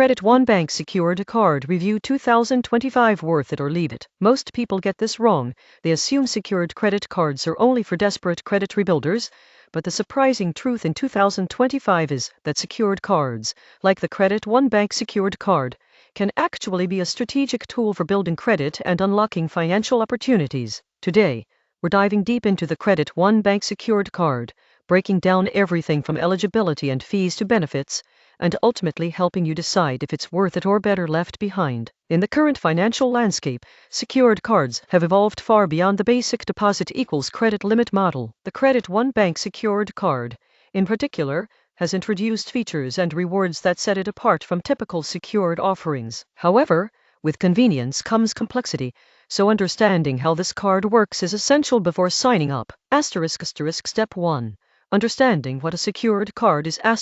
Credit One Bank Secured Card Review 2025. Worth it or leave it? Most people get this wrong. They assume secured credit cards are only for desperate credit rebuilders, but the surprising truth in 2025 is that secured cards, like the Credit One Bank Secured Card, can actually be a strategic tool for building credit and unlocking financial opportunities. Today, we're diving deep into the Credit One Bank Secured Card, breaking down everything from eligibility and fees to benefits, and ultimately helping you decide if it's worth it or better left behind. In the current financial landscape, secured cards have evolved far beyond the basic deposit equals credit limit model. The Credit One Bank Secured Card, in particular, has introduced features and rewards that set it apart from typical secured offerings. However, with convenience comes complexity, so understanding how this card works is essential before signing up. Step 1. Understanding what a secured card is. A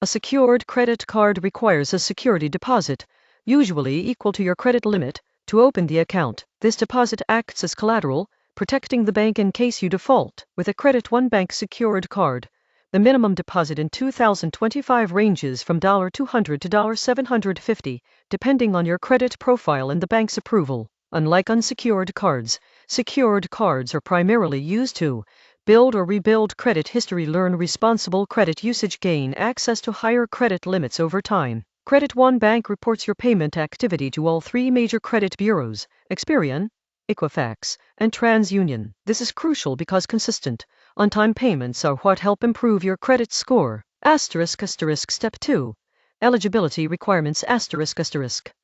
secured credit card requires a security deposit, usually equal to your credit limit, to open the account. This deposit acts as collateral, protecting the bank in case you default. With a Credit One Bank secured card, the minimum deposit in 2025 ranges from $200 to $750, depending on your credit profile and the bank's approval. Unlike unsecured cards, secured cards are primarily used to build or rebuild credit history, learn responsible credit usage, gain access to higher credit limits over time. Credit One Bank reports your payment activity to all three major credit bureaus, Experian, Equifax, and TransUnion. This is crucial because consistent, on-time payments are what help improve your credit score. Step 2. Eligibility requirements.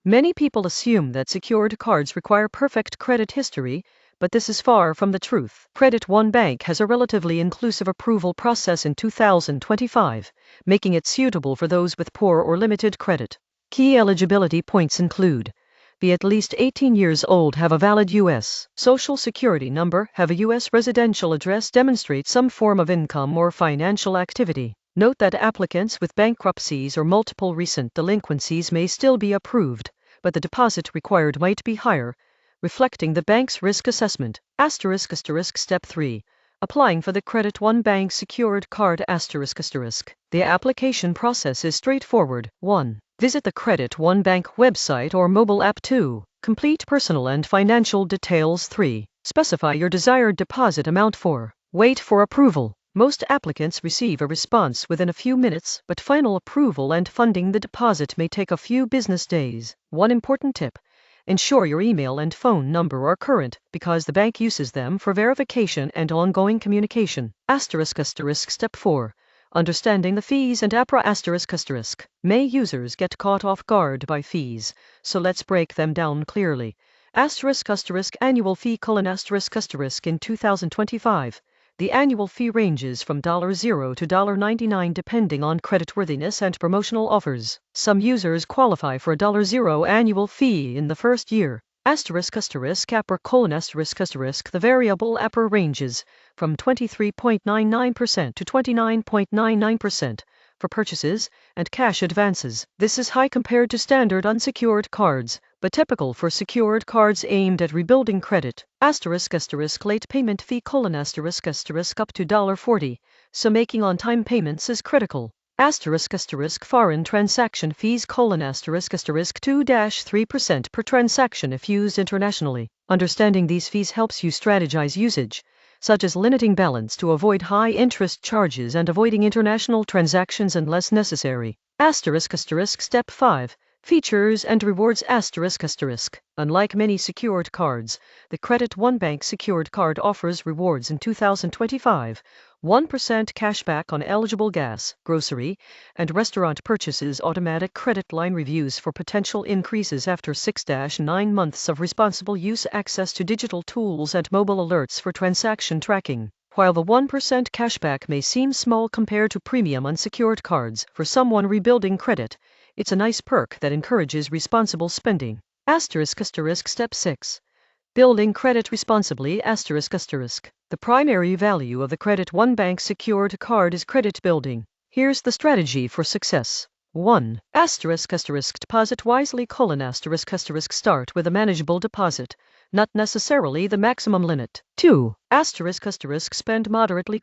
Many people assume that secured cards require perfect credit history, but this is far from the truth. Credit One Bank has a relatively inclusive approval process in 2025, making it suitable for those with poor or limited credit. Key eligibility points include: be at least 18 years old, have a valid U.S. Social Security number, have a U.S. residential address, demonstrate some form of income or financial activity. Note that applicants with bankruptcies or multiple recent delinquencies may still be approved, but the deposit required might be higher, reflecting the bank's risk assessment. Step 3. Applying for the Credit One Bank Secured Card. The application process is straightforward. 1. Visit the Credit One Bank website or mobile app. 2. Complete personal and financial details. 3. Specify your desired deposit amount. 4. Wait for approval. Most applicants receive a response within a few minutes, but final approval and funding the deposit may take a few business days. One important tip: ensure your email and phone number are current, because the bank uses them for verification and ongoing communication. Step 4. Understanding the fees and APRA. May users get caught off guard by fees, so let's break them down clearly. Annual fee: in 2025. The annual fee ranges from $0 to $99 depending on creditworthiness and promotional offers. Some users qualify for a $0 annual fee in the first year. APRA: the variable APRA ranges from 23.99% to 29.99% for purchases and cash advances. This is high compared to standard unsecured cards, but typical for secured cards aimed at rebuilding credit. Late payment fee: up to $40, so making on-time payments is critical. Foreign transaction fees: 2-3% per transaction if used internationally. Understanding these fees helps you strategize usage, such as limiting balance to avoid high interest charges and avoiding international transactions unless necessary. Step 5. Features and rewards. Unlike many secured cards, the Credit One Bank Secured Card offers rewards in 2025. 1% cashback on eligible gas, grocery, and restaurant purchases, automatic credit line reviews for potential increases after 6-9 months of responsible use, access to digital tools and mobile alerts for transaction tracking. While the 1% cashback may seem small compared to premium unsecured cards, for someone rebuilding credit, it's a nice perk that encourages responsible spending. Step 6. Building credit responsibly. The primary value of the Credit One Bank Secured Card is credit building. Here's the strategy for success. 1. Deposit wisely: start with a manageable deposit, not necessarily the maximum limit. 2. Spend moderately: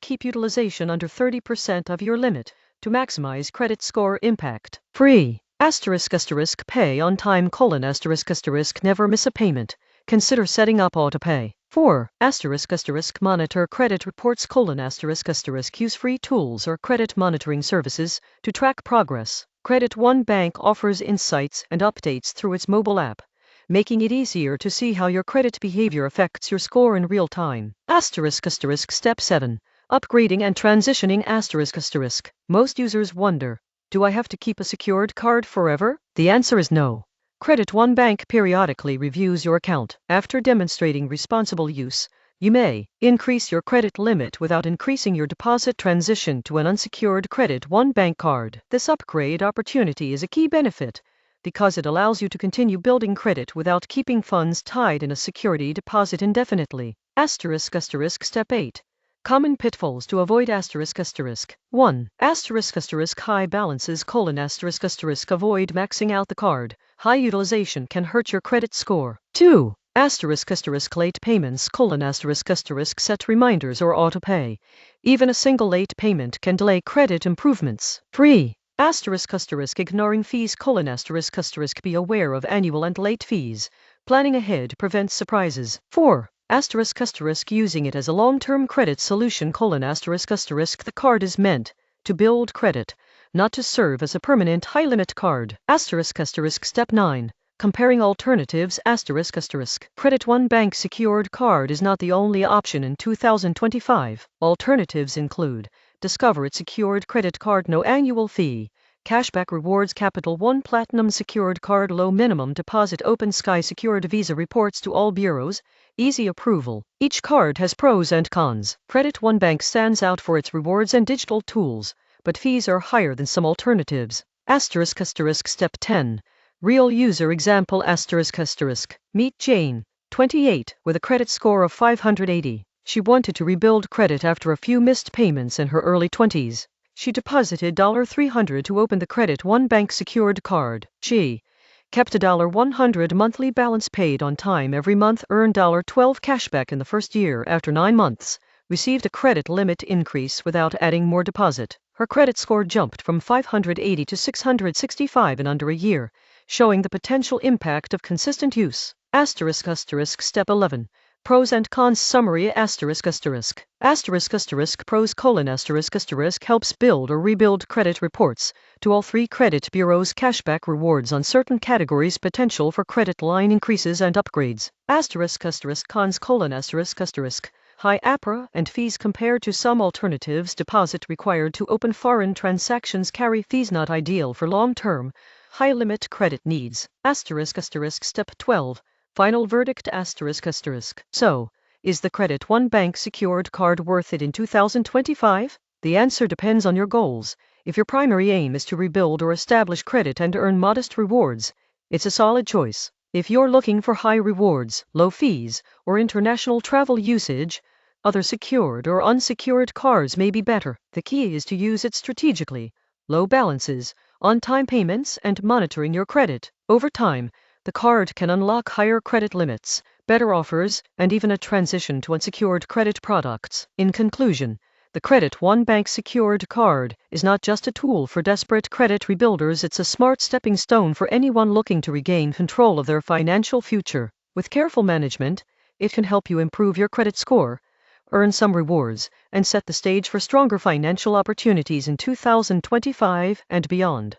keep utilization under 30% of your limit. to maximize credit score impact. Free. *** pay on time: ***, never miss a payment. Consider setting up autopay. 4. ***, monitor credit reports: ***, use free tools or credit monitoring services to track progress. Credit One Bank offers insights and updates through its mobile app, making it easier to see how your credit behavior affects your score in real time. Step 7. Upgrading and transitioning. Most users wonder, do I have to keep a secured card forever? The answer is no. Credit One Bank periodically reviews your account. After demonstrating responsible use, you may increase your credit limit without increasing your deposit. Transition to an unsecured Credit One Bank card. This upgrade opportunity is a key benefit because it allows you to continue building credit without keeping funds tied in a security deposit indefinitely. Step 8. Common pitfalls to avoid. 1. High balances: avoid maxing out the card. High utilization can hurt your credit score. 2. Late payments: set reminders or autopay. Even a single late payment can delay credit improvements. 3. Ignoring fees: be aware of annual and late fees. Planning ahead prevents surprises. 4. Using it as a long-term credit solution: the card is meant to build credit, not to serve as a permanent high-limit card. Step 9. Comparing alternatives. Credit One Bank secured card is not the only option in 2025. Alternatives include Discover It secured credit card: no annual fee. Cashback Rewards Capital One Platinum secured card: low minimum deposit. Open Sky secured Visa reports to all bureaus, easy approval. Each card has pros and cons. Credit One Bank stands out for its rewards and digital tools, but fees are higher than some alternatives. Step 10. Real user example. Meet Jane, 28, with a credit score of 580. She wanted to rebuild credit after a few missed payments in her early 20s. She deposited $300 to open the Credit One Bank secured card. She kept a $100 monthly balance, paid on time every month, earned $12 cashback in the first year. After 9 months, received a credit limit increase without adding more deposit. Her credit score jumped from 580 to 665 in under a year, showing the potential impact of consistent use. Step 11. Pros and cons summary. Pros: helps build or rebuild credit reports to all 3 credit bureaus. Cashback rewards on certain categories, potential for credit line increases and upgrades. Cons: high APRA and fees compared to some alternatives. Deposit required to open foreign transactions, carry fees, not ideal for long-term, high-limit credit needs. Step 12. Final verdict. So, is the Credit One Bank secured card worth it in 2025? The answer depends on your goals. If your primary aim is to rebuild or establish credit and earn modest rewards, it's a solid choice. If you're looking for high rewards, low fees, or international travel usage, other secured or unsecured cards may be better. The key is to use it strategically. Low balances, on-time payments, and monitoring your credit. Over time, the card can unlock higher credit limits, better offers, and even a transition to unsecured credit products. In conclusion, the Credit One Bank secured card is not just a tool for desperate credit rebuilders, it's a smart stepping stone for anyone looking to regain control of their financial future. With careful management, it can help you improve your credit score, earn some rewards, and set the stage for stronger financial opportunities in 2025 and beyond.